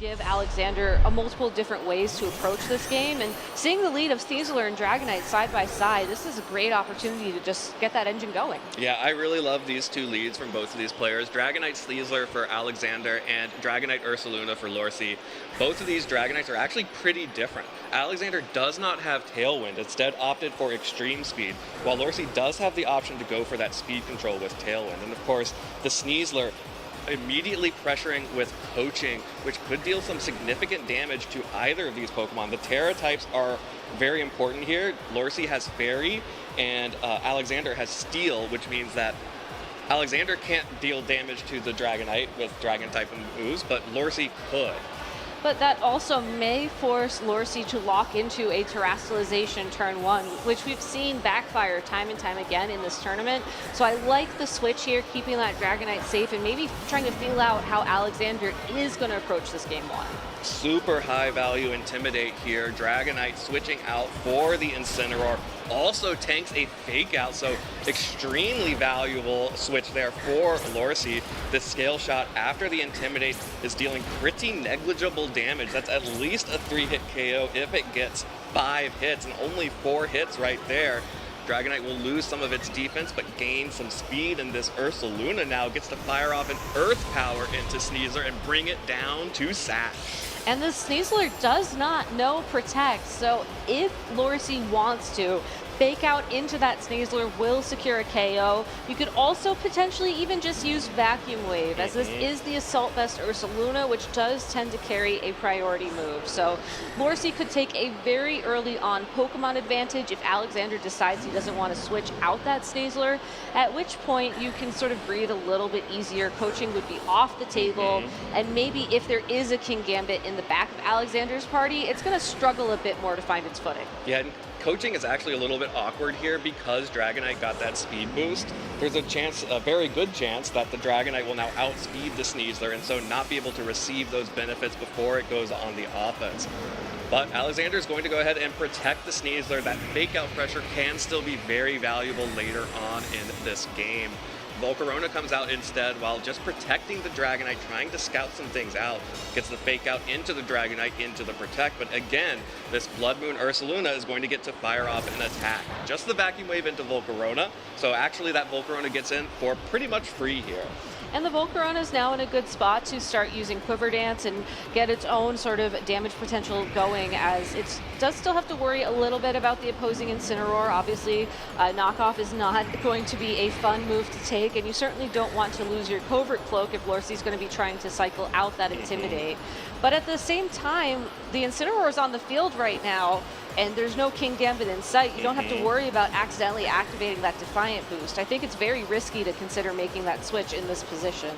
give Alexander a multiple different ways to approach this game. And seeing the lead of Sneasler and Dragonite side by side, this is a great opportunity to just get that engine going. Yeah, I really love these two leads from both of these players. Dragonite Sneasler for Alexander and Dragonite Ursaluna for Lorcy. Both of these Dragonites are actually pretty different. Alexander does not have Tailwind, instead opted for Extreme Speed, while Lorcy does have the option to go for that speed control with Tailwind. And of course, the Sneasler immediately pressuring with Poaching, which could deal some significant damage to either of these Pokemon. The Terra types are very important here. Lorcy has Fairy, and Alexander has Steel, which means that Alexander can't deal damage to the Dragonite with Dragon type moves, but Lorcy could. But that also may force Lorcy to lock into a Terastallization turn 1, which we've seen backfire time and time again in this tournament. So I like the switch here, keeping that Dragonite safe and maybe trying to feel out how Alexander is going to approach this game 1. Super high value Intimidate here. Dragonite switching out for the Incineroar. Also tanks a Fake Out, so extremely valuable switch there for Lorcy. The Scale Shot after the Intimidate is dealing pretty negligible damage. That's at least a 3-hit KO if it gets 5 hits, and only 4 hits right there. Dragonite will lose some of its defense, but gain some speed, and this Ursaluna now gets to fire off an Earth Power into Sneasler and bring it down to Sash. And the Sneasler does not know Protect, so if Lorcy wants to, Fake Out into that Sneasler will secure a KO. You could also potentially even just use Vacuum Wave, as this is the Assault Vest Ursaluna, which does tend to carry a priority move. So Lorcy could take a very early on Pokemon advantage if Alexander decides he doesn't want to switch out that Sneasler, at which point you can sort of breathe a little bit easier. Coaching would be off the table, and maybe if there is a King Gambit in the back of Alexander's party, it's going to struggle a bit more to find its footing. Yeah, and coaching is actually a little bit awkward here because Dragonite got that speed boost. There's a very good chance that the Dragonite will now outspeed the Sneasler and so not be able to receive those benefits before it goes on the offense. But Alexander is going to go ahead and protect the Sneasler. That Fake Out pressure can still be very valuable later on in this game. Volcarona comes out instead while just protecting the Dragonite, trying to scout some things out. Gets the Fake Out into the Dragonite, into the Protect, but again, this Blood Moon Ursaluna is going to get to fire off an attack. Just the Vacuum Wave into Volcarona, so actually that Volcarona gets in for pretty much free here. And the Volcarona is now in a good spot to start using Quiver Dance and get its own sort of damage potential going, as it does still have to worry a little bit about the opposing Incineroar. Obviously, Knockoff is not going to be a fun move to take, and you certainly don't want to lose your Covert Cloak if Lorcy's going to be trying to cycle out that Intimidate. But at the same time, the Incineroar is on the field right now, and there's no King Gambit in sight. You don't have to worry about accidentally activating that Defiant boost. I think it's very risky to consider making that switch in this position.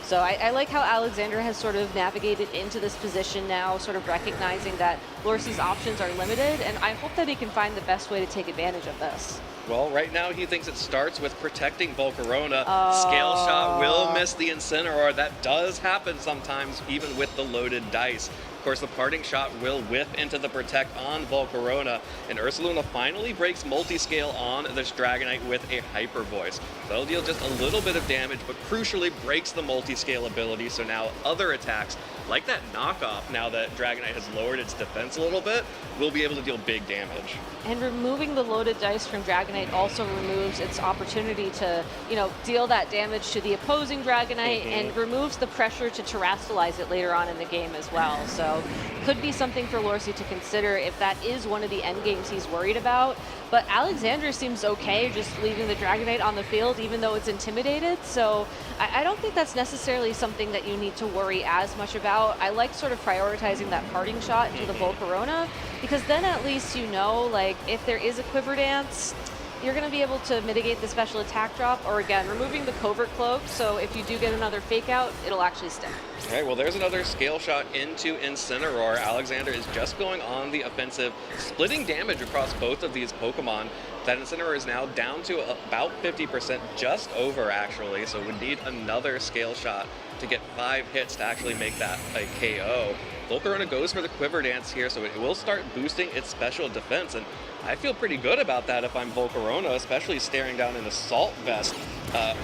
So I like how Alexander has sort of navigated into this position now, sort of recognizing that Lorcy's options are limited, and I hope that he can find the best way to take advantage of this. Well, right now he thinks it starts with protecting Volcarona. Scale Shot will miss the Incineroar. That does happen sometimes, even with the loaded dice. Of course, the Parting Shot will whiff into the Protect on Volcarona, and Ursaluna finally breaks Multiscale on this Dragonite with a Hyper Voice. That'll deal just a little bit of damage, but crucially breaks the Multiscale ability, so now other attacks, like that Knockoff, now that Dragonite has lowered its defense a little bit, will be able to deal big damage. And removing the loaded dice from Dragonite also removes its opportunity to, deal that damage to the opposing Dragonite and removes the pressure to Terastallize it later on in the game as well. So could be something for Lorcy to consider if that is one of the end games he's worried about. But Alexander seems okay just leaving the Dragonite on the field even though it's intimidated. So I don't think that's necessarily something that you need to worry as much about. I like sort of prioritizing that Parting Shot to the Volcarona, because then at least if there is a Quiver Dance, you're going to be able to mitigate the special attack drop, or again, removing the Covert Cloak, so if you do get another Fake Out, it'll actually stick. All right, well, there's another Scale Shot into Incineroar. Alexander is just going on the offensive, splitting damage across both of these Pokemon. That Incineroar is now down to about 50%, just over actually, so would need another Scale Shot to get 5 hits to actually make that a KO. Volcarona goes for the Quiver Dance here, so it will start boosting its special defense, and I feel pretty good about that if I'm Volcarona, especially staring down an Assault Vest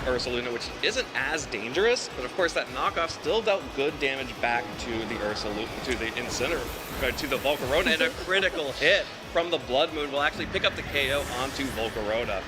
Ursaluna, which isn't as dangerous, but of course that Knockoff still dealt good damage back to the to the Incineroar, to the Volcarona, and a critical hit from the Blood Moon will actually pick up the KO onto Volcarona.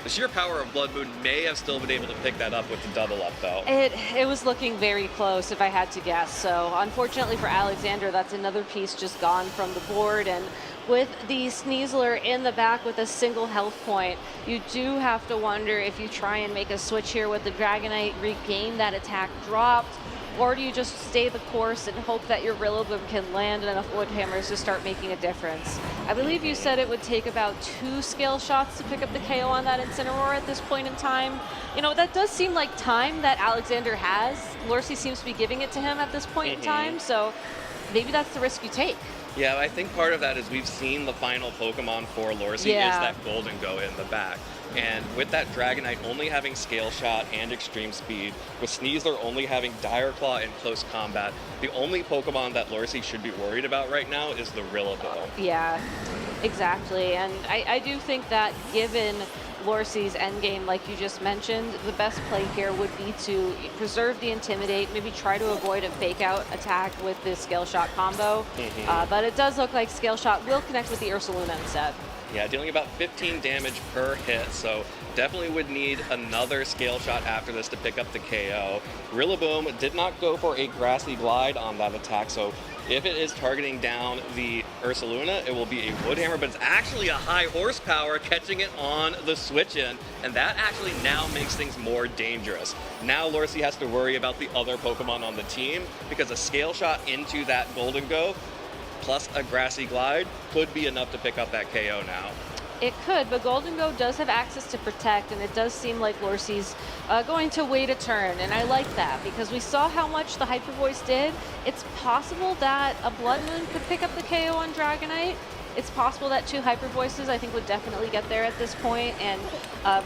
The sheer power of Blood Moon may have still been able to pick that up with the double up, though. It was looking very close, if I had to guess. So unfortunately for Alexander, that's another piece just gone from the board. And with the Sneasler in the back with a single health point, you do have to wonder if you try and make a switch here with the Dragonite, regain that attack dropped, or do you just stay the course and hope that your Rillaboom can land enough Wood Hammers to start making a difference? I believe you said it would take about 2 scale shots to pick up the KO on that Incineroar at this point in time. You know, that does seem like time that Alexander has. Lorcy seems to be giving it to him at this point in time, so maybe that's the risk you take. Yeah, I think part of that is we've seen the final Pokemon for Lorcy is that Golden Go in the back. And with that Dragonite only having Scale Shot and Extreme Speed, with Sneasler only having Dire Claw in close combat, the only Pokemon that Lorcy should be worried about right now is the Rillaboom. Yeah, exactly. And I do think that given Lorcy's endgame, like you just mentioned, the best play here would be to preserve the Intimidate, maybe try to avoid a fake out attack with this Scale Shot combo. But it does look like Scale Shot will connect with the Ursaluna instead. Yeah, dealing about 15 damage per hit, so definitely would need another Scale Shot after this to pick up the KO. Rillaboom did not go for a Grassy Glide on that attack, so if it is targeting down the Ursaluna, it will be a Wood Hammer, but it's actually a high horsepower catching it on the switch-in, and that actually now makes things more dangerous. Now Lorcy has to worry about the other Pokemon on the team, because a Scale Shot into that Golden Go plus a Grassy Glide could be enough to pick up that KO now. It could, but Golden Go does have access to Protect, and it does seem like Lorcy's going to wait a turn, and I like that because we saw how much the Hyper Voice did. It's possible that a Blood Moon could pick up the KO on Dragonite. It's possible that 2 Hyper Voices, I think, would definitely get there at this point, and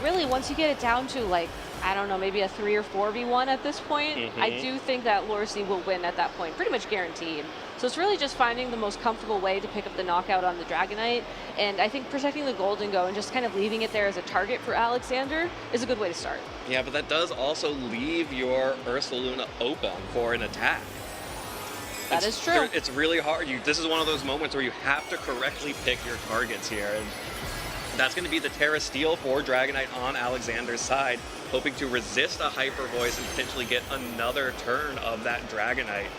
really, once you get it down to, like, I don't know, maybe a 3 or 4v1 at this point, I do think that Lorcy will win at that point, pretty much guaranteed. So it's really just finding the most comfortable way to pick up the knockout on the Dragonite, and I think protecting the Golden Go and just kind of leaving it there as a target for Alexander is a good way to start. Yeah, but that does also leave your Ursaluna open for an attack. That is true. It's really hard. This is one of those moments where you have to correctly pick your targets here, and that's going to be the Terra Steel for Dragonite on Alexander's side, hoping to resist a Hyper Voice and potentially get another turn of that Dragonite.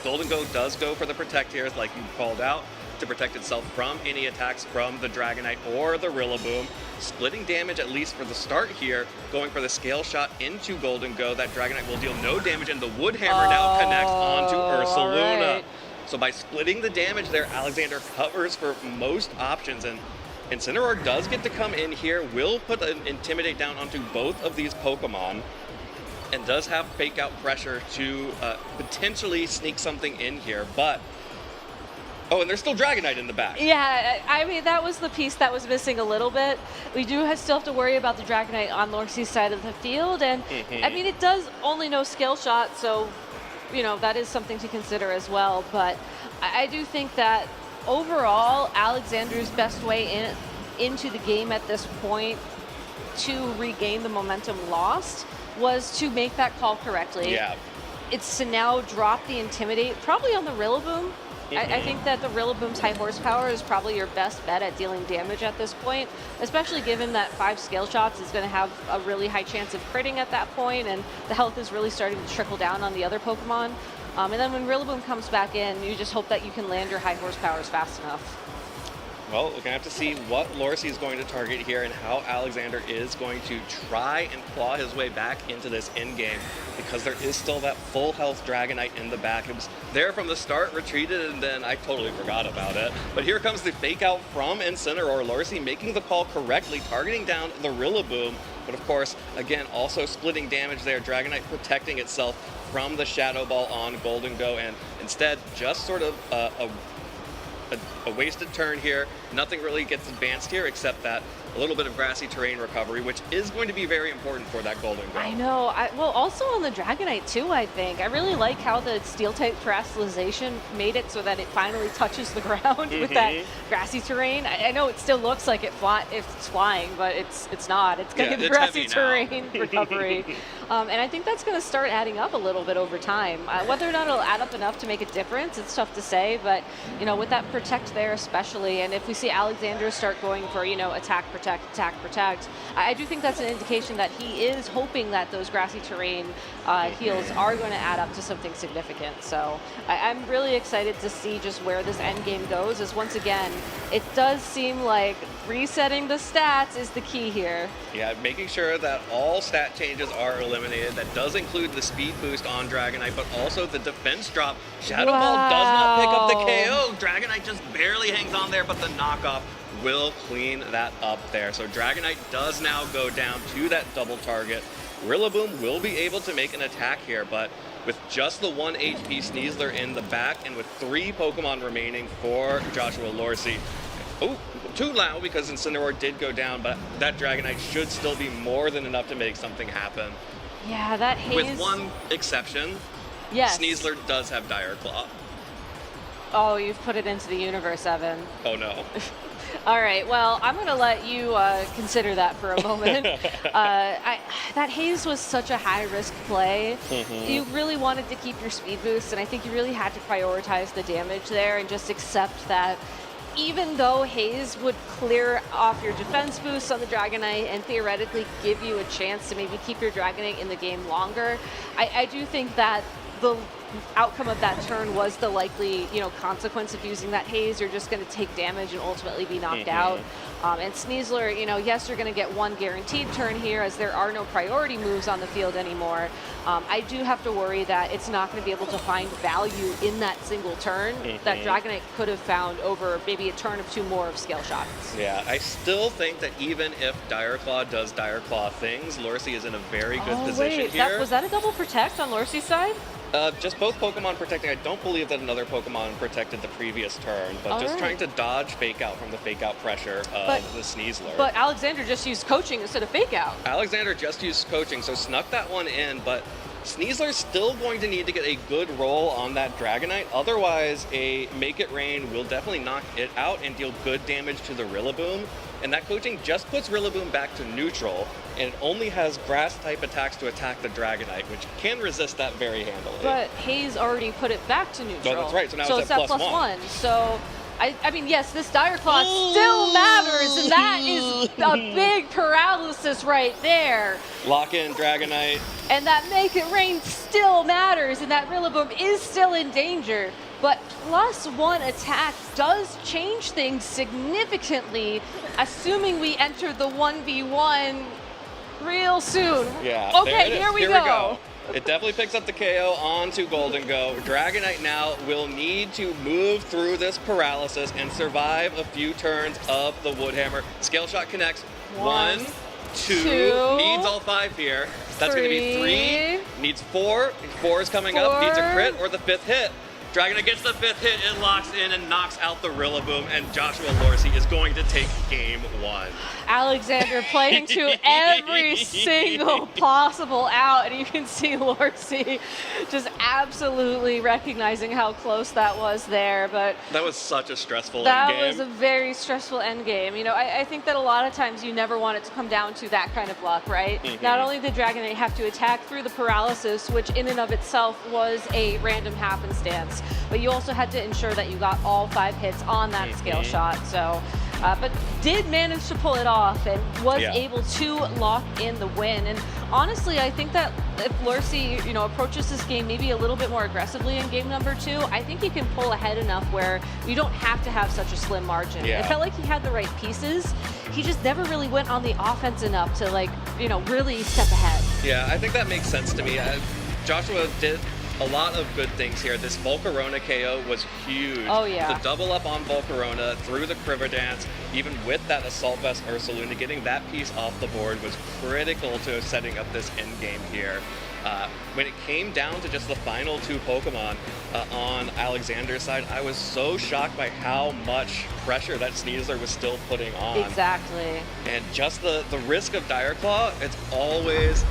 Golden Go does go for the Protect here, like you called out, to protect itself from any attacks from the Dragonite or the Rillaboom. Splitting damage, at least for the start here, going for the Scale Shot into Golden Go. That Dragonite will deal no damage, and the Wood Hammer now connects onto Ursaluna. Right. So by splitting the damage there, Alexander covers for most options, and Incineroar does get to come in here, will put an Intimidate down onto both of these Pokemon, and does have fake out pressure to potentially sneak something in here, but oh, and there's still Dragonite in the back. Yeah, I mean, that was the piece that was missing a little bit. We do still have to worry about the Dragonite on Lorcy's side of the field, and I mean, it does only know Scale Shot, so, you know, that is something to consider as well, but I do think that overall, Alexander's best way into the game at this point to regain the momentum lost was to make that call correctly. Yeah. It's to now drop the Intimidate, probably on the Rillaboom. I think that the Rillaboom's high horsepower is probably your best bet at dealing damage at this point, especially given that 5 Scale Shots is going to have a really high chance of critting at that point, and the health is really starting to trickle down on the other Pokemon. And then when Rillaboom comes back in, you just hope that you can land your high horsepowers fast enough. Well, we're going to have to see what Lorcy is going to target here and how Alexander is going to try and claw his way back into this endgame, because there is still that full health Dragonite in the back. It was there from the start, retreated, and then I totally forgot about it. But here comes the fake out from Incineroar. Lorcy making the call correctly, targeting down the Rillaboom, but of course, again, also splitting damage there. Dragonite protecting itself from the Shadow Ball on Golden Go, and instead just sort of a wasted turn here. Nothing really gets advanced here except that a little bit of grassy terrain recovery, which is going to be very important for that Golden Go. I know. Well, also on the Dragonite too, I think. I really like how the Steel-type terastallization made it so that it finally touches the ground with that grassy terrain. I know it still looks like it's flying, but it's not. It's going to get the grassy terrain recovery. And I think that's going to start adding up a little bit over time. Whether or not it'll add up enough to make a difference, it's tough to say. But, with that protect there especially, and if we see Alexander start going for, attack, protect, I do think that's an indication that he is hoping that those grassy terrain heals are going to add up to something significant. So I'm really excited to see just where this end game goes, as once again, it does seem like resetting the stats is the key here. Yeah, making sure that all stat changes are eliminated. That does include the speed boost on Dragonite, but also the defense drop. Shadow Ball does not pick up the KO. Dragonite just barely hangs on there, but the knockoff will clean that up there. So Dragonite does now go down to that double target. Rillaboom will be able to make an attack here, but with just the 1 HP Sneasler in the back and with 3 Pokemon remaining for Joshua Lorcy. Oh, too loud because Incineroar did go down, but that Dragonite should still be more than enough to make something happen. Yeah, that haze. With one exception, yes. Sneasler does have Dire Claw. Oh, you've put it into the universe, Evan. Oh no. All right, well, I'm going to let you consider that for a moment. That haze was such a high-risk play. You really wanted to keep your speed boost, and I think you really had to prioritize the damage there and just accept that even though haze would clear off your defense boosts on the Dragonite and theoretically give you a chance to maybe keep your Dragonite in the game longer, I do think that the outcome of that turn was the likely, consequence of using that haze. You're just going to take damage and ultimately be knocked out. And Sneasler, yes, you're going to get one guaranteed turn here as there are no priority moves on the field anymore. I do have to worry that it's not going to be able to find value in that single turn that Dragonite could have found over maybe a turn or 2 more of Scale Shots. Yeah, I still think that even if Dire Claw does Dire Claw things, Lorcy is in a very good position here. Was that a double protect on Lorcy's side? Just both Pokemon protecting. I don't believe that another Pokemon protected the previous turn, but just trying to dodge Fake Out from the Fake Out pressure of the Sneasler. But Alexander just used Coaching instead of Fake Out. Alexander just used Coaching, so snuck that one in, but Sneasler's still going to need to get a good roll on that Dragonite. Otherwise, a Make It Rain will definitely knock it out and deal good damage to the Rillaboom. And that Coaching just puts Rillaboom back to neutral, and it only has grass-type attacks to attack the Dragonite, which can resist that very handily. But Haze already put it back to neutral. Oh, that's right. So now it's at plus +1. one. So, I mean, yes, this Dire Claw still matters, and that is a big paralysis right there. Lock in Dragonite. And that Make It Rain still matters, and that Rillaboom is still in danger. But +1 attack does change things significantly, assuming we enter the 1v1 real soon. Yeah. Okay, here we go. It definitely picks up the KO onto Golden Go. Dragonite now will need to move through this paralysis and survive a few turns of the Woodhammer. Scale Shot connects. 1, 2. Needs all 5 here. That's going to be 3. Needs 4. 4 is coming up. Needs a crit or the 5th hit. Dragonite gets the 5th hit, it locks in and knocks out the Rillaboom, and Joshua Lorcy is going to take game 1. Alexander playing to every single possible out, and you can see Lorcy just absolutely recognizing how close that was there. But that was such a stressful that endgame. Was a very stressful end game. I think that a lot of times you never want it to come down to that kind of luck, right? Not only did Dragonite have to attack through the paralysis, which in and of itself was a random happenstance, but you also had to ensure that you got all 5 hits on that Scale Shot. So, but did manage to pull it off and was able to lock in the win. And honestly, I think that if Lorcy, approaches this game maybe a little bit more aggressively in game number 2, I think he can pull ahead enough where you don't have to have such a slim margin. It felt like he had the right pieces. He just never really went on the offense enough to really step ahead. Yeah, I think that makes sense to me. Joshua did a lot of good things here. This Volcarona KO was huge. Oh, yeah. The double up on Volcarona through the Quiver Dance, even with that Assault Vest Ursaluna, getting that piece off the board was critical to setting up this end game here. When it came down to just the final 2 Pokemon on Alexander's side, I was so shocked by how much pressure that Sneasler was still putting on. Exactly. And just the risk of Dire Claw, it's always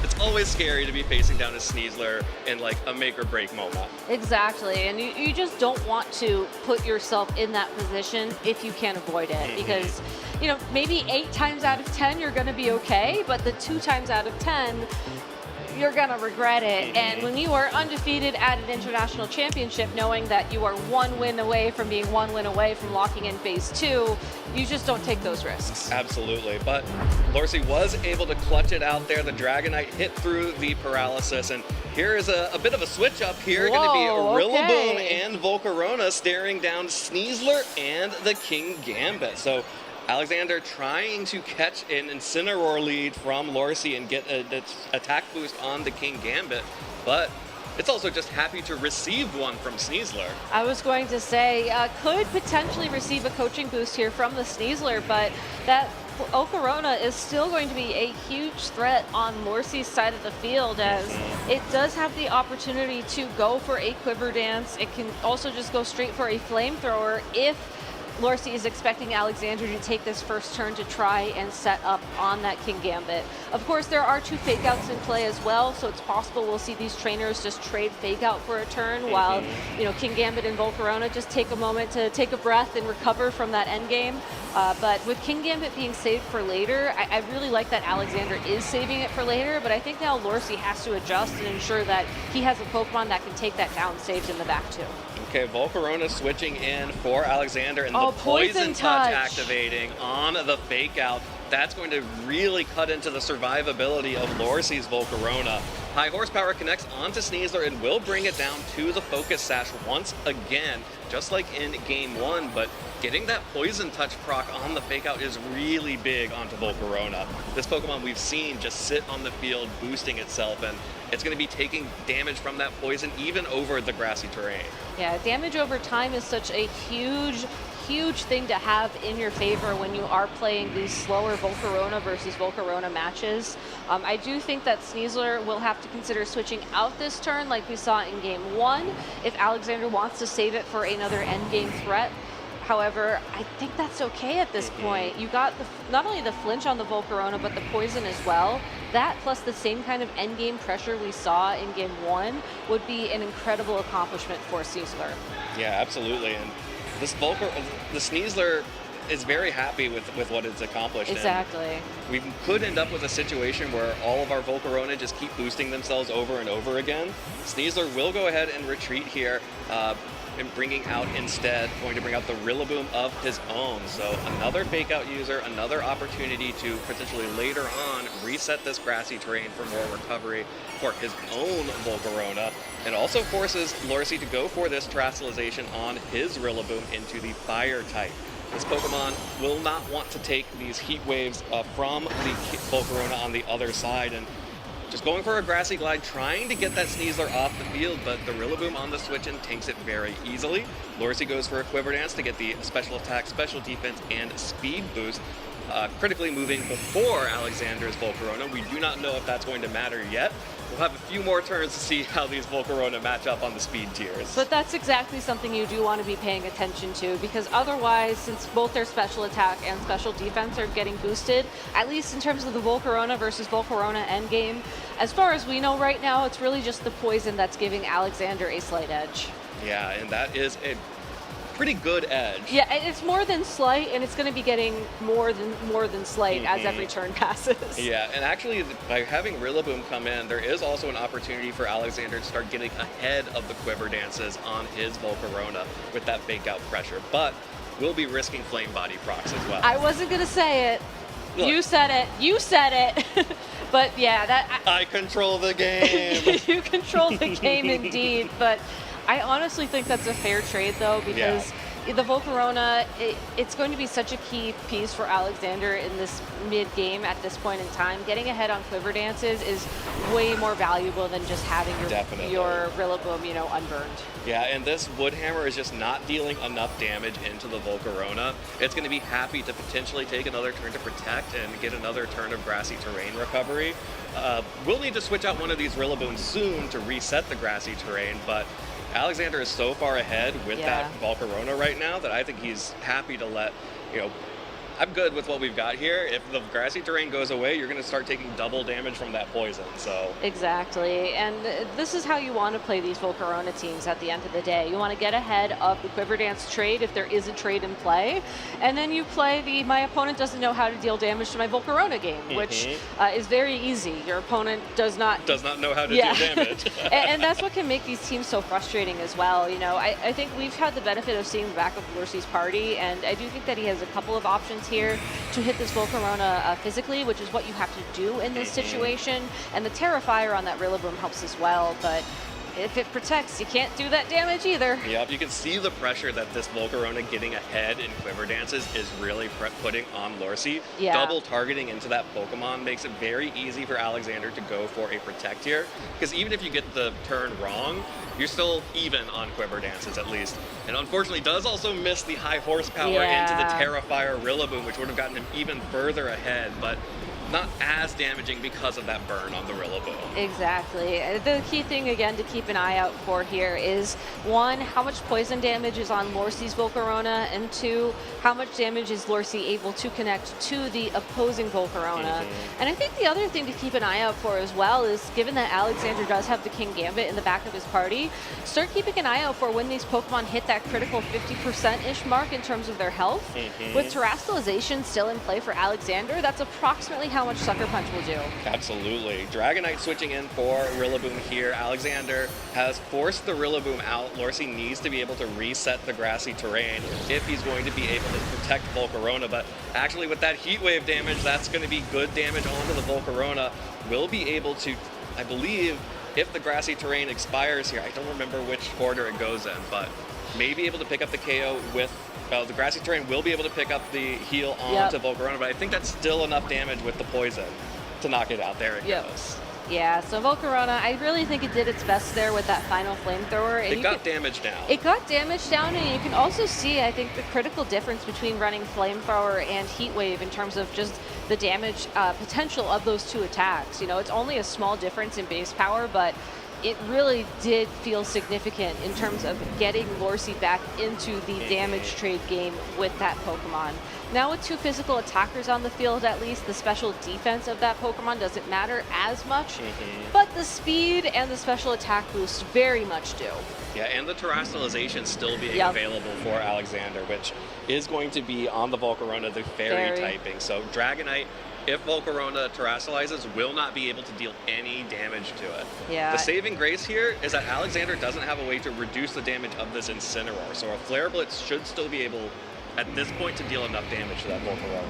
scary to be facing down a Sneasler in like a make or break moment. Exactly, and you just don't want to put yourself in that position if you can avoid it, because maybe 8 times out of 10 you're going to be okay, but the 2 times out of 10 you're gonna regret it. And when you are undefeated at an international championship, knowing that you are one win away from being one win away from locking in phase 2, you just don't take those risks. Absolutely, but Lorcy was able to clutch it out there. The Dragonite hit through the paralysis, and here is a bit of a switch up here. Going to be Rillaboom and Volcarona staring down Sneasler and the King Gambit. So Alexander trying to catch an Incineroar lead from Lorcy and get an attack boost on the King Gambit, but it's also just happy to receive one from Sneasler. I was going to say, could potentially receive a coaching boost here from the Sneasler, but that Volcarona is still going to be a huge threat on Lorcy's side of the field, as it does have the opportunity to go for a Quiver Dance. It can also just go straight for a Flamethrower if Lorcy is expecting Alexander to take this first turn to try and set up on that King Gambit. Of course, there are 2 fake outs in play as well, so it's possible we'll see these trainers just trade fake out for a turn while, King Gambit and Volcarona just take a moment to take a breath and recover from that end game. But with King Gambit being saved for later, I really like that Alexander is saving it for later, but I think now Lorcy has to adjust and ensure that he has a Pokemon that can take that down saved in the back too. Okay, Volcarona switching in for Alexander, and the Poison Touch activating on the fake out. That's going to really cut into the survivability of Lorcy's Volcarona. High Horsepower connects onto Sneasler and will bring it down to the Focus Sash once again, just like in Game 1, but getting that Poison Touch proc on the fake out is really big onto Volcarona. This Pokemon we've seen just sit on the field boosting itself, and it's going to be taking damage from that poison even over the grassy terrain. Yeah, damage over time is such a huge thing to have in your favor when you are playing these slower Volcarona versus Volcarona matches. I do think that Sneasler will have to consider switching out this turn like we saw in Game 1 if Alexander wants to save it for another endgame threat. However, I think that's okay at this point. You got not only the flinch on the Volcarona, but the poison as well. That plus the same kind of endgame pressure we saw in Game 1 would be an incredible accomplishment for Sneasler. Yeah, absolutely. And the Sneasler is very happy with what it's accomplished. Exactly. And we could end up with a situation where all of our Volcarona just keep boosting themselves over and over again. Sneasler will go ahead and retreat here. And bringing out instead, going to bring out the Rillaboom of his own. So another fake out user, another opportunity to potentially later on reset this grassy terrain for more recovery for his own Volcarona. It also forces Lorcy to go for this Terastallization on his Rillaboom into the Fire type. This Pokemon will not want to take these heat waves from the Volcarona on the other side, and just going for a Grassy Glide, trying to get that Sneasler off the field, but the Rillaboom on the switch and tanks it very easily. Lorcy goes for a Quiver Dance to get the special attack, special defense, and speed boost, critically moving before Alexander's Volcarona. We do not know if that's going to matter yet. We'll have a few more turns to see how these Volcarona match up on the speed tiers. But that's exactly something you do want to be paying attention to, because otherwise, since both their special attack and special defense are getting boosted, at least in terms of the Volcarona versus Volcarona endgame, as far as we know right now, it's really just the poison that's giving Alexander a slight edge. Yeah, and that is a pretty good edge. Yeah, it's more than slight, and it's going to be getting more than slight as every turn passes. Yeah, and actually, by having Rillaboom come in, there is also an opportunity for Alexander to start getting ahead of the Quiver Dances on his Volcarona with that fake out pressure, but we'll be risking Flame Body procs as well. I wasn't going to say it. Look. You said it. But yeah, I control the game. You control the game indeed, but I honestly think that's a fair trade, though, because the Volcarona, it's going to be such a key piece for Alexander in this mid-game at this point in time. Getting ahead on Quiver Dances is way more valuable than just having your Rillaboom, unburned. Yeah, and this Woodhammer is just not dealing enough damage into the Volcarona. It's going to be happy to potentially take another turn to protect and get another turn of grassy terrain recovery. We'll need to switch out one of these Rillabooms soon to reset the grassy terrain, but Alexander is so far ahead with that Volcarona right now that I think he's happy to let, I'm good with what we've got here. If the grassy terrain goes away, you're going to start taking double damage from that poison. So Exactly, and this is how you want to play these Volcarona teams at the end of the day. You want to get ahead of the Quiver Dance trade if there is a trade in play, and then you play the my opponent doesn't know how to deal damage to my Volcarona game, which is very easy. Your opponent does not know how to deal damage. and that's what can make these teams so frustrating as well. You know, I think we've had the benefit of seeing the back of Lorcy's party, and I do think that he has a couple of options here to hit this Volcarona physically, which is what you have to do in this situation. And the Terrifier on that Rillaboom helps as well, but if it protects, you can't do that damage either. Yep, you can see the pressure that this Volcarona getting ahead in Quiver Dances is really putting on Lorcy. Yeah. Double targeting into that Pokemon makes it very easy for Alexander to go for a Protect here, because even if you get the turn wrong, you're still even on Quiver Dances at least. And unfortunately does also miss the high horsepower into the Terrifier Rillaboom, which would have gotten him even further ahead, but not as damaging because of that burn on the Rillaboom. Exactly. The key thing, again, to keep an eye out for here is, one, how much poison damage is on Lorcy's Volcarona, and two, how much damage is Lorcy able to connect to the opposing Volcarona. And I think the other thing to keep an eye out for as well is, given that Alexander does have the Kingambit in the back of his party, start keeping an eye out for when these Pokemon hit that critical 50%-ish mark in terms of their health. With Terastallization still in play for Alexander, that's approximately how much Sucker Punch will do. Absolutely. Dragonite switching in for Rillaboom here. Alexander has forced the Rillaboom out. Lorcy needs to be able to reset the grassy terrain if he's going to be able to protect Volcarona, but actually with that Heat Wave damage, that's going to be good damage onto the Volcarona. Will be able to, I believe, if the grassy terrain expires here, I don't remember which order it goes in, but may be able to pick up the KO with the grassy terrain will be able to pick up the heal onto Volcarona, but I think that's still enough damage with the poison to knock it out. There it goes. Yeah, so Volcarona, I really think it did its best there with that final flamethrower. It got damage down. It got damage down, and you can also see, I think, the critical difference between running flamethrower and heat wave in terms of just the damage potential of those two attacks. You know, it's only a small difference in base power, but it really did feel significant in terms of getting Lorcy back into the damage trade game with that Pokemon. Now with two physical attackers on the field, at least, the special defense of that Pokemon doesn't matter as much, but the speed and the special attack boost very much do. Yeah, and the Terastallization still being available for Alexander, which is going to be on the Volcarona, the fairy typing. So Dragonite, if Volcarona Terastallizes, will not be able to deal any damage to it. Yeah. The saving grace here is that Alexander doesn't have a way to reduce the damage of this Incineroar, so a Flare Blitz should still be able, at this point, to deal enough damage to that Volcarona.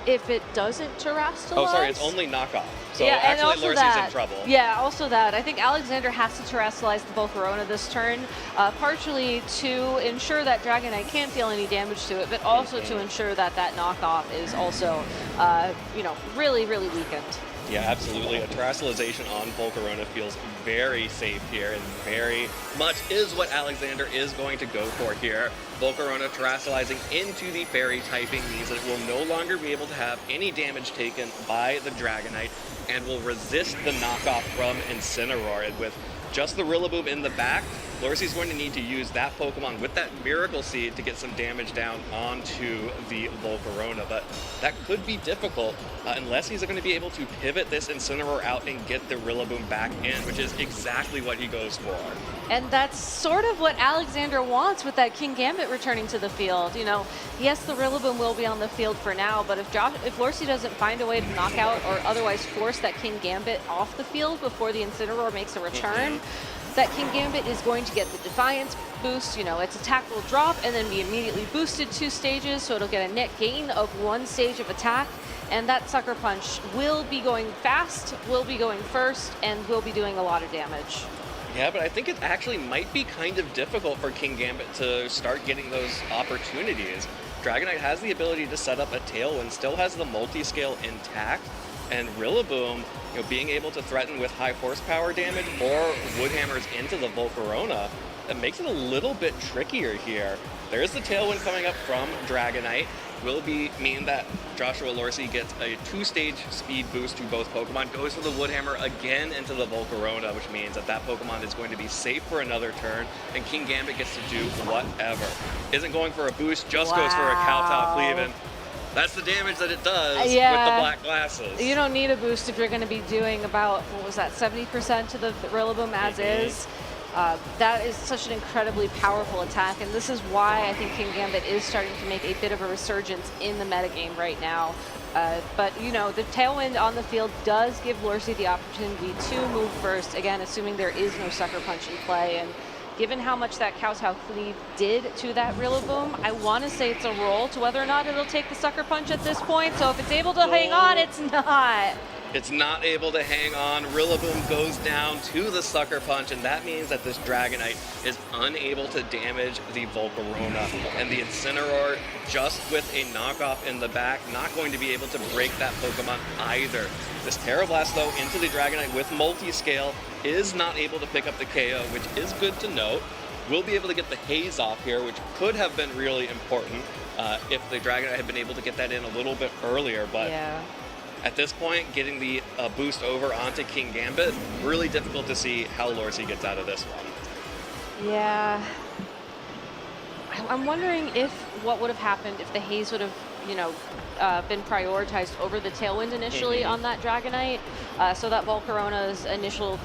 If it doesn't Terastallize? Oh, sorry, it's only knockoff. So yeah, actually, Lorcy's in trouble. Yeah, also that. I think Alexander has to Terastallize the Volcarona this turn, partially to ensure that Dragonite can't deal any damage to it, but also to ensure that that knockoff is also, you know, really, really weakened. Yeah, absolutely. A Terastallization on Volcarona feels very safe here, and very much is what Alexander is going to go for here. Volcarona Terastallizing into the fairy typing means that it will no longer be able to have any damage taken by the Dragonite and will resist the knockoff from Incineroar. And with just the Rillaboom in the back, Lorcy's going to need to use that Pokemon with that Miracle Seed to get some damage down onto the Volcarona, but that could be difficult unless he's going to be able to pivot this Incineroar out and get the Rillaboom back in, which is exactly what he goes for. And that's sort of what Alexander wants with that Kingambit returning to the field. You know, yes, the Rillaboom will be on the field for now, but if Lorcy doesn't find a way to knock out or otherwise force that Kingambit off the field before the Incineroar makes a return, that Kingambit is going to get the Defiance boost. You know, its attack will drop and then be immediately boosted 2 stages, so it'll get a net gain of 1 stage of attack. And that Sucker Punch will be going fast, will be going first, and will be doing a lot of damage. Yeah, but I think it actually might be kind of difficult for Kingambit to start getting those opportunities. Dragonite has the ability to set up a Tailwind, still has the multi-scale intact, and Rillaboom, you know, being able to threaten with high horsepower damage or Woodhammers into the Volcarona, that makes it a little bit trickier here. There's the Tailwind coming up from Dragonite. Will mean that Joshua Lorcy gets a 2-stage speed boost to both Pokemon, goes for the Woodhammer again into the Volcarona, which means that that Pokemon is going to be safe for another turn, and Kingambit gets to do whatever. Isn't going for a boost, just goes for a Kowtow Cleavin'. That's the damage that it does with the Yeah. black glasses. You don't need a boost if you're going to be doing about, what was that, 70% to the Rillaboom as is. That is such an incredibly powerful attack, and this is why I think King Gambit is starting to make a bit of a resurgence in the metagame right now. But, you know, the Tailwind on the field does give Lorcy the opportunity to move first, again, assuming there is no Sucker Punch in play. And given how much that Kowtow Cleave did to that Rillaboom, I want to say it's a roll to whether or not it'll take the Sucker Punch at this point. So if it's able to hang on, it's not. It's not able to hang on. Rillaboom goes down to the Sucker Punch, and that means that this Dragonite is unable to damage the Volcarona. And the Incineroar, just with a knockoff in the back, not going to be able to break that Pokemon either. This Terra Blast, though, into the Dragonite with multi-scale is not able to pick up the KO, which is good to note. We'll be able to get the Haze off here, which could have been really important if the Dragonite had been able to get that in a little bit earlier, but Yeah. at this point, getting the boost over onto King Gambit, really difficult to see how Lorcy gets out of this one. Yeah. I'm wondering if what would have happened if the Haze would have, you know, been prioritized over the Tailwind initially on that Dragonite, so that Volcarona's initial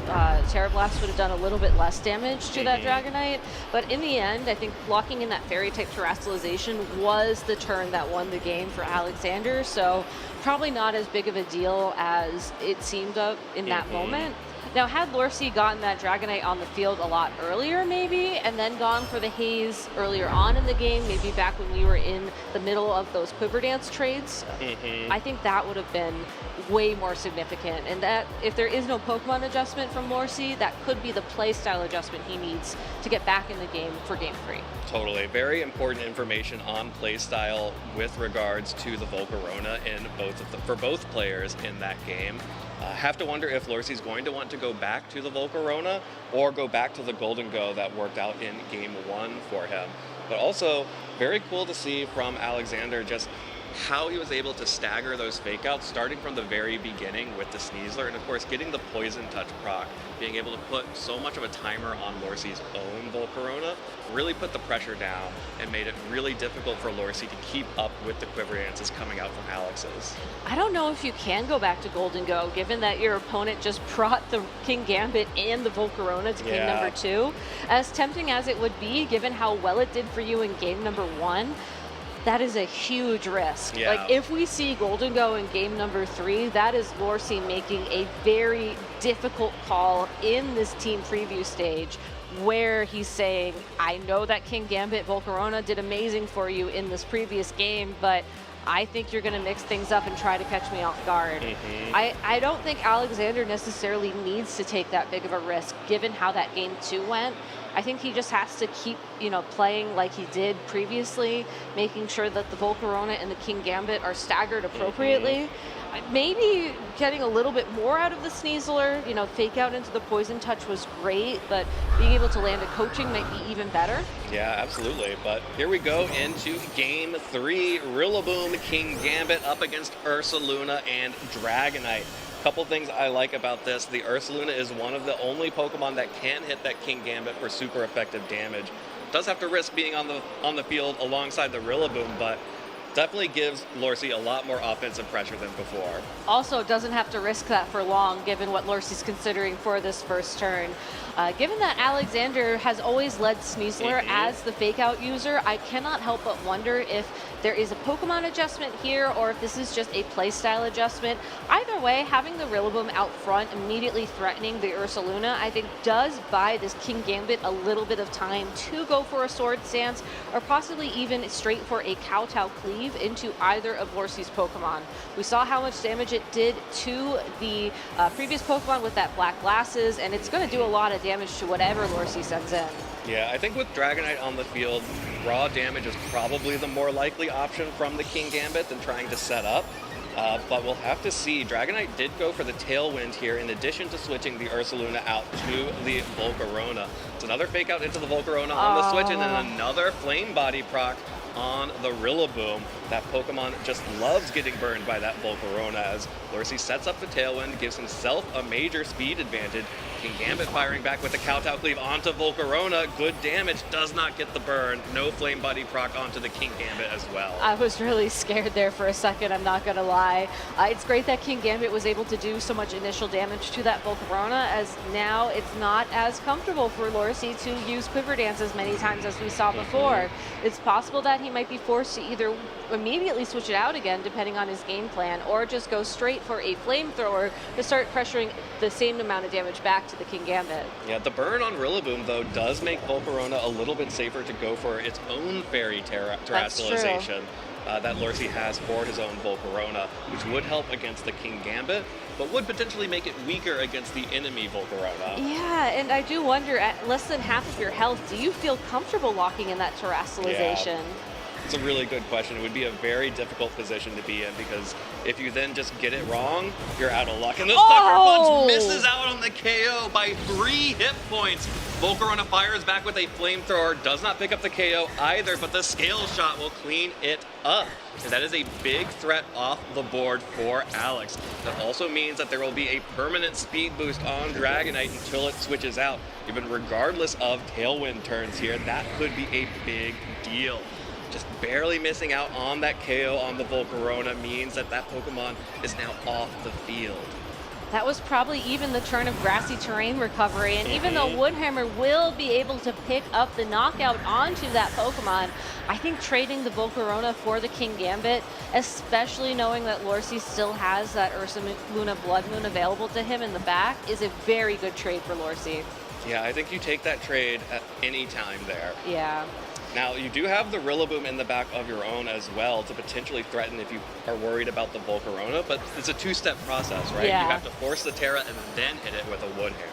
Terra Blast would have done a little bit less damage to that Dragonite. But in the end, I think locking in that Fairy-type Terrestrialization was the turn that won the game for Alexander, so probably not as big of a deal as it seemed of in that moment. Now, had Lorcy gotten that Dragonite on the field a lot earlier, maybe, and then gone for the Haze earlier on in the game, maybe back when we were in the middle of those Quiver Dance trades, I think that would have been way more significant. And that, if there is no Pokemon adjustment from Lorcy, that could be the play style adjustment he needs to get back in the game for Game 3. Totally. Very important information on playstyle with regards to the Volcarona in for both players in that game. Have to wonder if Lorcy's going to want to go back to the Volcarona or go back to the Golden Go that worked out in Game 1 for him. But also, very cool to see from Alexander just how he was able to stagger those fake outs, starting from the very beginning with the Sneasler, and of course getting the Poison Touch proc, being able to put so much of a timer on Lorcy's own Volcarona, really put the pressure down and made it really difficult for Lorcy to keep up with the Quiver Dances coming out from Alex's. I don't know if you can go back to Golden Go, given that your opponent just brought the King Gambit and the Volcarona to game number 2. As tempting as it would be, given how well it did for you in game number 1, that is a huge risk. Yeah. Like, if we see Golden Go in game number 3, that is Lorcy making a very difficult call in this team preview stage, where he's saying, I know that King Gambit Volcarona did amazing for you in this previous game, but I think you're going to mix things up and try to catch me off guard. I don't think Alexander necessarily needs to take that big of a risk, given how that game 2 went. I think he just has to keep, you know, playing like he did previously, making sure that the Volcarona and the King Gambit are staggered appropriately. Maybe getting a little bit more out of the Sneasler, you know, fake out into the Poison Touch was great, but being able to land a coaching might be even better. Yeah, absolutely. But here we go into Game 3. Rillaboom, King Gambit up against Ursaluna and Dragonite. Couple things I like about this. The Ursaluna is one of the only Pokemon that can hit that King Gambit for super effective damage. Does have to risk being on the field alongside the Rillaboom, but definitely gives Lorcy a lot more offensive pressure than before. Also doesn't have to risk that for long, given what Lorcy's considering for this first turn. Given that Alexander has always led Sneasler as the fake out user, I cannot help but wonder if there is a Pokemon adjustment here or if this is just a playstyle adjustment. Either way, having the Rillaboom out front immediately threatening the Ursaluna, I think does buy this King Gambit a little bit of time to go for a Sword Stance or possibly even straight for a Kowtow Cleave into either of Lorcy's Pokemon. We saw how much damage it did to the previous Pokemon with that Black Glasses, and it's going to do a lot of damage to whatever Lorcy sends in. Yeah, I think with Dragonite on the field, raw damage is probably the more likely option from the King Gambit than trying to set up. But we'll have to see. Dragonite did go for the Tailwind here in addition to switching the Ursaluna out to the Volcarona. It's another fake out into the Volcarona on the switch and then another Flame Body proc on the Rillaboom. That Pokemon just loves getting burned by that Volcarona as Lorcy sets up the Tailwind, gives himself a major speed advantage, Kingambit firing back with the Kowtow Cleave onto Volcarona. Good damage, does not get the burn. No Flame Body proc onto the Kingambit as well. I was really scared there for a second, I'm not gonna lie. It's great that Kingambit was able to do so much initial damage to that Volcarona, as now it's not as comfortable for Lorcy to use Quiver Dance as many times as we saw before. It's possible that he might be forced to either immediately switch it out again, depending on his game plan, or just go straight for a Flamethrower to start pressuring the same amount of damage back to the Kingambit. Yeah, the burn on Rillaboom, though, does make Volcarona a little bit safer to go for its own Fairy Terastallization that Lorcy has for his own Volcarona, which would help against the Kingambit, but would potentially make it weaker against the enemy Volcarona. Yeah, and I do wonder, at less than half of your health, do you feel comfortable locking in that Terastallization? Yeah. It's a really good question. It would be a very difficult position to be in, because if you then just get it wrong, you're out of luck. And the Sucker Punch misses out on the KO by 3 hit points. Volcarona fires back with a Flamethrower, does not pick up the KO either, but the Scale Shot will clean it up. And that is a big threat off the board for Alex. That also means that there will be a permanent speed boost on Dragonite until it switches out. Even regardless of Tailwind turns here, that could be a big deal. Just barely missing out on that KO on the Volcarona means that that Pokemon is now off the field. That was probably even the turn of Grassy Terrain recovery, and even though Woodhammer will be able to pick up the knockout onto that Pokemon, I think trading the Volcarona for the Kingambit, especially knowing that Lorcy still has that Ursa Luna Blood Moon available to him in the back, is a very good trade for Lorcy. Yeah, I think you take that trade at any time there. Yeah. Now, you do have the Rillaboom in the back of your own as well to potentially threaten if you are worried about the Volcarona, but it's a two-step process, right? Yeah. You have to force the Terra and then hit it with a Woodhammer.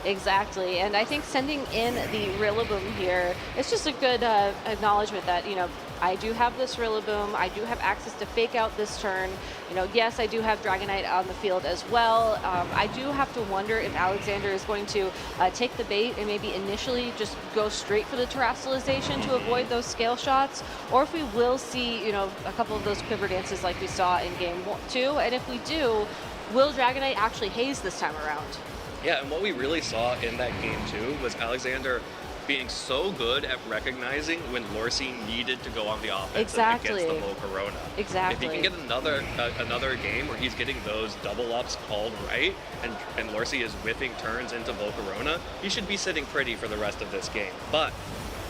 Exactly, and I think sending in the Rillaboom here, it's just a good acknowledgement that, you know, I do have this Rillaboom, I do have access to fake out this turn. You know, yes, I do have Dragonite on the field as well. I do have to wonder if Alexander is going to take the bait and maybe initially just go straight for the Terastallization to avoid those scale shots, or if we will see, you know, a couple of those Quiver Dances like we saw in game 2, and if we do, will Dragonite actually haze this time around? Yeah, and what we really saw in that game too was Alexander being so good at recognizing when Lorcy needed to go on the offensive against the Volcarona. Exactly. If he can get another game where he's getting those double ups called right, and Lorcy is whiffing turns into Volcarona, he should be sitting pretty for the rest of this game. But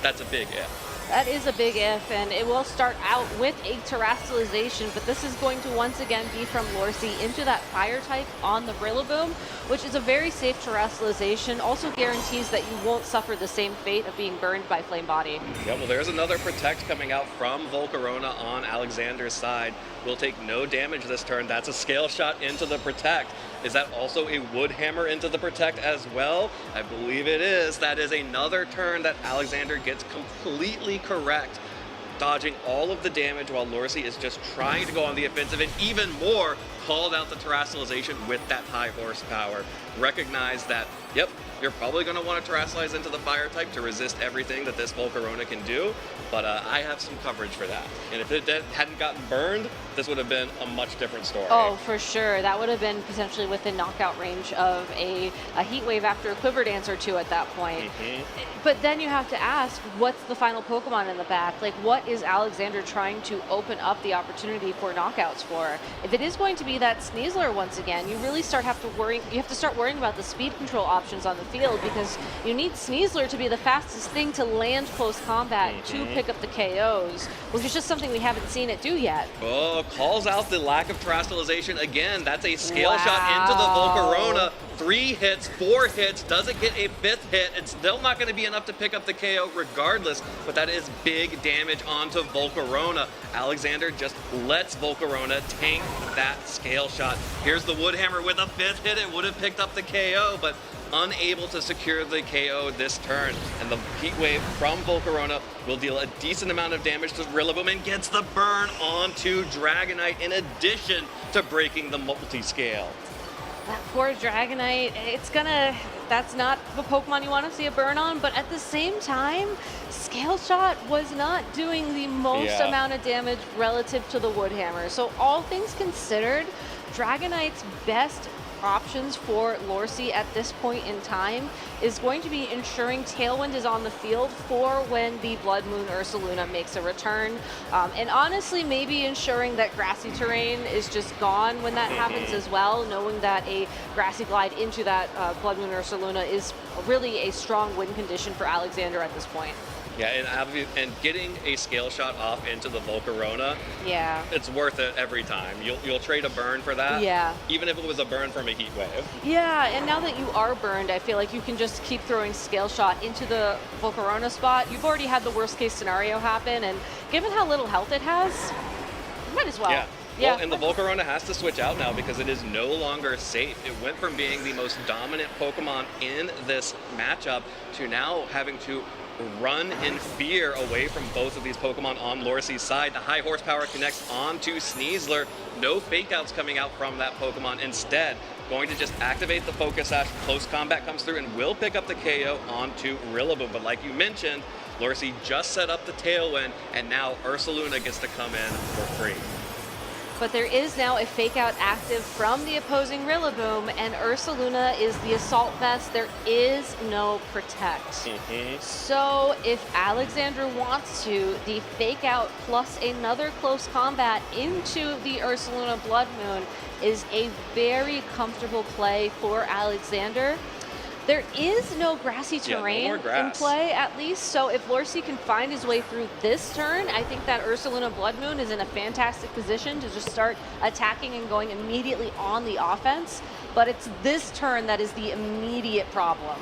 that's a big if. That is a big if, and it will start out with a Terastallization, but this is going to once again be from Lorcy into that Fire type on the Rillaboom, which is a very safe Terastallization, also guarantees that you won't suffer the same fate of being burned by Flame Body. Yeah, well, there's another Protect coming out from Volcarona on Alexander's side. Will take no damage this turn. That's a Scale Shot into the Protect. Is that also a Woodhammer into the Protect as well? I believe it is. That is another turn that Alexander gets completely correct, dodging all of the damage while Lorcy is just trying to go on the offensive, and even more, called out the Terastallization with that high horsepower. Recognize that, yep, you're probably going to want to Terastallize into the Fire type to resist everything that this Volcarona can do, but I have some coverage for that. And if it hadn't gotten burned, this would have been a much different story. Oh, for sure. That would have been potentially within knockout range of a Heat Wave after a Quiver Dance or two at that point. But then you have to ask, what's the final Pokemon in the back? Like, what is Alexander trying to open up the opportunity for knockouts for? If it is going to be that Sneasler once again, you really have to start worrying about the speed control options on the field, because you need Sneasler to be the fastest thing to land close combat to pick up the KOs, which is just something we haven't seen it do yet. Oh, calls out the lack of Terastallization again. That's a Scale Shot into the Volcarona. 3 hits, 4 hits, doesn't get a 5th hit. It's still not going to be enough to pick up the KO regardless, but that is big damage onto Volcarona. Alexander just lets Volcarona tank that Scale Shot. Here's the Woodhammer with a 5th hit. It would have picked up the KO, but unable to secure the KO this turn. And the Heat Wave from Volcarona will deal a decent amount of damage to Rillaboom and gets the burn onto Dragonite in addition to breaking the multi-scale. That poor Dragonite, that's not the Pokemon you want to see a burn on, but at the same time, Scale Shot was not doing the most amount of damage relative to the Woodhammer. So all things considered, Dragonite's best options for Lorcy at this point in time is going to be ensuring Tailwind is on the field for when the Blood Moon Ursaluna makes a return. And honestly, maybe ensuring that grassy terrain is just gone when that happens as well, knowing that a grassy glide into that Blood Moon Ursaluna is really a strong win condition for Alexander at this point. Yeah, and getting a scale shot off into the Volcarona, Yeah. it's worth it every time. You'll trade a burn for that, Yeah. even if it was a burn from a heat wave. Yeah, and now that you are burned, I feel like you can just keep throwing scale shot into the Volcarona spot. You've already had the worst case scenario happen, and given how little health it has, you might as well. Yeah. Well, and the Volcarona has to switch out now because it is no longer safe. It went from being the most dominant Pokemon in this matchup to now having to run in fear away from both of these Pokemon on Lorcy's side. The high horsepower connects onto Sneasler. No fake outs coming out from that Pokemon. Instead, going to just activate the Focus Sash. Close combat comes through and will pick up the KO onto Rillaboom. But like you mentioned, Lorcy just set up the Tailwind, and now Ursaluna gets to come in for free. But there is now a fake out active from the opposing Rillaboom, and Ursaluna is the Assault Vest. There is no Protect. So if Alexander wants to, the fake out plus another close combat into the Ursaluna Blood Moon is a very comfortable play for Alexander. There is no grassy terrain in play, at least, so if Lorcy can find his way through this turn, I think that Ursaluna Blood Moon is in a fantastic position to just start attacking and going immediately on the offense, but it's this turn that is the immediate problem.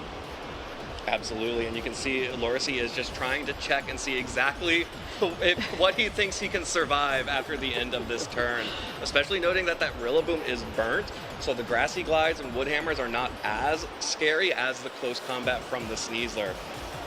Absolutely, and you can see Lorcy is just trying to check and see exactly what he thinks he can survive after the end of this turn, especially noting that that Rillaboom is burnt, so the Grassy Glides and Wood Hammers are not as scary as the close combat from the Sneasler.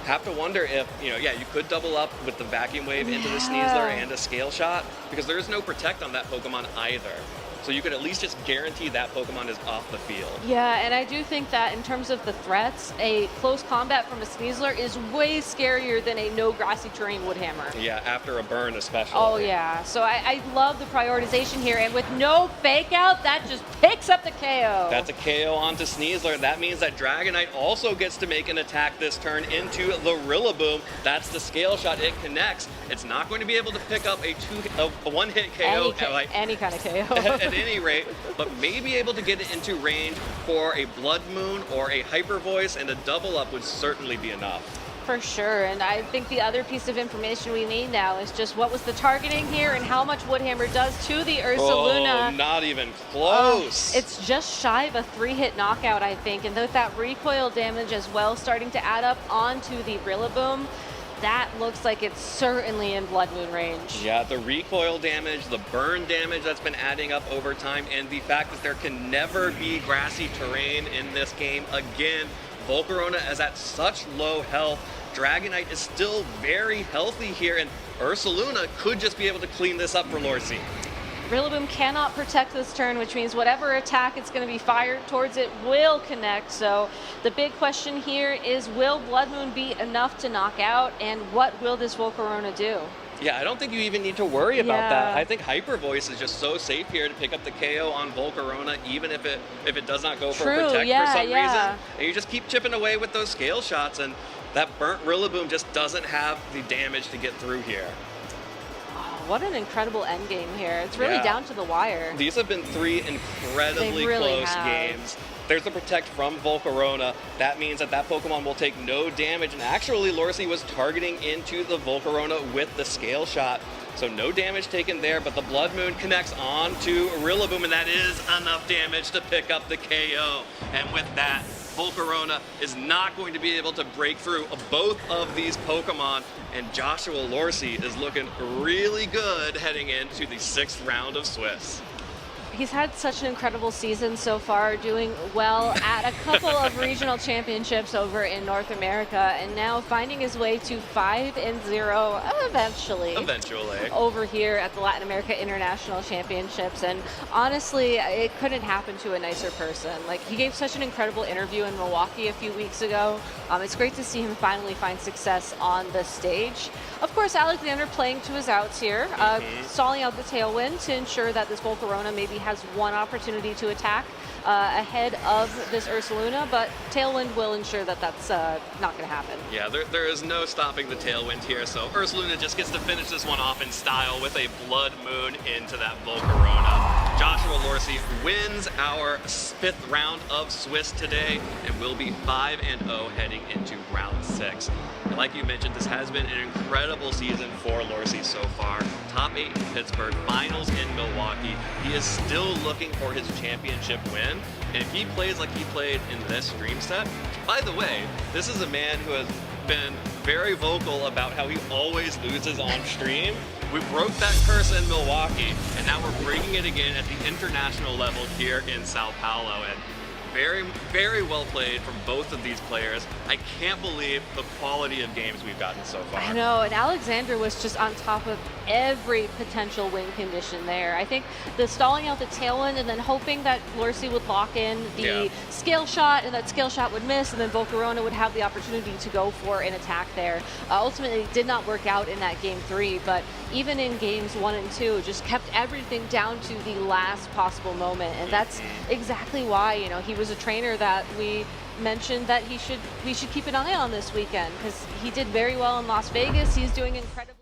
Have to wonder if, you could double up with the Vacuum Wave into the Sneasler and a Scale Shot, because there is no Protect on that Pokemon either. So you could at least just guarantee that Pokemon is off the field. Yeah, and I do think that in terms of the threats, a close combat from a Sneasler is way scarier than a no grassy terrain Woodhammer. Yeah, after a burn especially. Oh yeah, so I love the prioritization here, and with no fake out, that just picks up the KO. That's a KO onto Sneasler. That means that Dragonite also gets to make an attack this turn into the Rillaboom. That's the Scale Shot. It connects. It's not going to be able to pick up a one-hit KO. Any kind of KO. At any rate, but may be able to get it into range for a Blood Moon or a Hyper Voice, and a double up would certainly be enough. For sure, and I think the other piece of information we need now is just what was the targeting here and how much Woodhammer does to the Ursaluna. Oh, not even close. It's just shy of a 3-hit knockout, I think, and with that recoil damage as well starting to add up onto the Rillaboom, that looks like it's certainly in Blood Moon range. Yeah, the recoil damage, the burn damage that's been adding up over time, and the fact that there can never be grassy terrain in this game. Again, Volcarona is at such low health. Dragonite is still very healthy here, and Ursaluna could just be able to clean this up for Lorcy. Rillaboom cannot protect this turn, which means whatever attack it's going to be fired towards it will connect. So the big question here is, will Blood Moon be enough to knock out, and what will this Volcarona do? Yeah, I don't think you even need to worry about that. I think Hyper Voice is just so safe here to pick up the KO on Volcarona, even if it does not go for a Protect for some reason. And you just keep chipping away with those Scale Shots, and that burnt Rillaboom just doesn't have the damage to get through here. What an incredible endgame here. It's really down to the wire. These have been 3 incredibly close games. There's the Protect from Volcarona. That means that Pokemon will take no damage. And actually, Lorcy was targeting into the Volcarona with the Scale Shot. So no damage taken there, but the Blood Moon connects onto Rillaboom, and that is enough damage to pick up the KO. And with that, Volcarona is not going to be able to break through both of these Pokemon, and Joshua Lorcy is looking really good heading into the 6th round of Swiss. He's had such an incredible season so far, doing well at a couple of regional championships over in North America, and now finding his way to 5-0 eventually over here at the Latin America International Championships. And honestly, it couldn't happen to a nicer person. Like, he gave such an incredible interview in Milwaukee a few weeks ago. It's great to see him finally find success on the stage. Of course, Alexander playing to his outs here, stalling out the Tailwind to ensure that this Volcarona maybe has one opportunity to attack ahead of this Ursaluna, but Tailwind will ensure that that's not going to happen. Yeah, there is no stopping the Tailwind here, so Ursaluna just gets to finish this one off in style with a Blood Moon into that Volcarona. Joshua Lorcy wins our 5th round of Swiss today, and will be 5-0 heading into round 6. And like you mentioned, this has been an incredible season for Lorcy so far. Top 8 in Pittsburgh, finals in Milwaukee. He is still looking for his championship win, and if he plays like he played in this stream set, by the way, this is a man who has been very vocal about how he always loses on stream. We broke that curse in Milwaukee, and now we're breaking it again at the international level here in Sao Paulo. And very, very well played from both of these players. I can't believe the quality of games we've gotten so far. I know, and Alexander was just on top of every potential win condition there. I think the stalling out the Tailwind and then hoping that Lorcy would lock in the scale shot, and that scale shot would miss, and then Volcarona would have the opportunity to go for an attack there. Ultimately, did not work out in that game 3, but even in games 1 and 2, just kept everything down to the last possible moment, and that's exactly why, you know, he was a trainer that we mentioned that we should keep an eye on this weekend, because he did very well in Las Vegas. He's doing incredibly